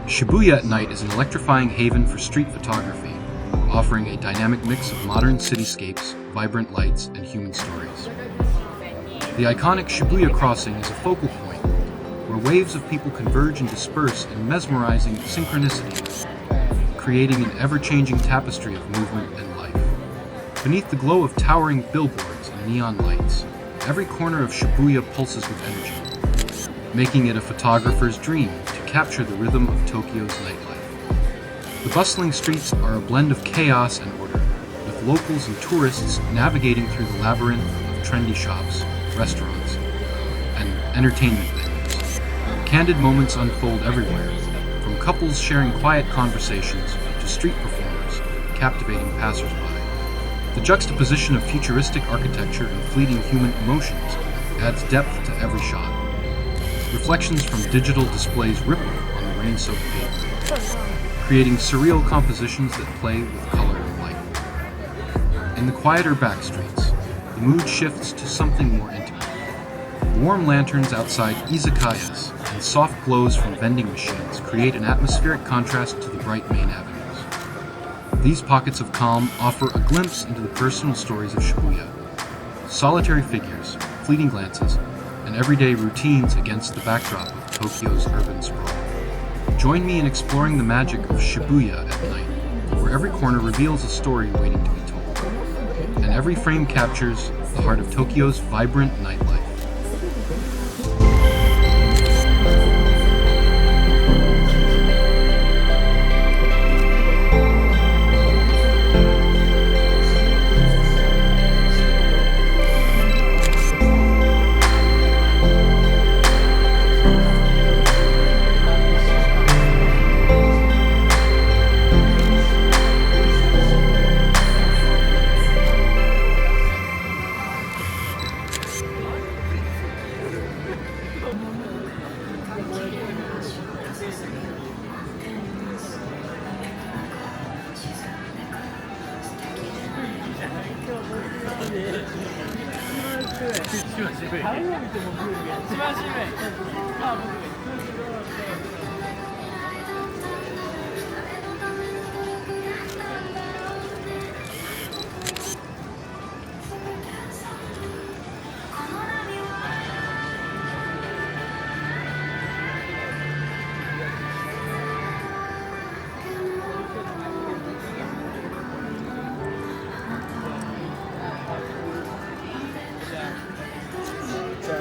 Shibuya at night is an electrifying haven for street photography, offering a dynamic mix of modern cityscapes, vibrant lights, and human stories. The iconic Shibuya Crossing is a focal point, where waves of people converge and disperse in mesmerizing synchronicity, creating an ever-changing tapestry of movement and life. Beneath the glow of towering billboards and neon lights, every corner of Shibuya pulses with energy, making it a photographer's dream to capture the rhythm of Tokyo's nightlife. The bustling streets are a blend of chaos and order, with locals and tourists navigating through the labyrinth of trendy shops, restaurants, and entertainment venues. Candid moments unfold everywhere, from couples sharing quiet conversations to street performers captivating passersby. The juxtaposition of futuristic architecture and fleeting human emotions adds depth to every shot. Reflections from digital displays ripple on the rain-soaked pavement, creating surreal compositions that play with color and light. In the quieter back streets, the mood shifts to something more intimate. Warm lanterns outside izakayas and soft glows from vending machines create an atmospheric contrast to the bright main avenues. These pockets of calm offer a glimpse into the personal stories of Shibuya. Solitary figures, fleeting glances, and everyday routines against the backdrop of Tokyo's urban sprawl. Join me in exploring the magic of Shibuya at night, where every corner reveals a story waiting to be told, and every frame captures the heart of Tokyo's vibrant nightlife.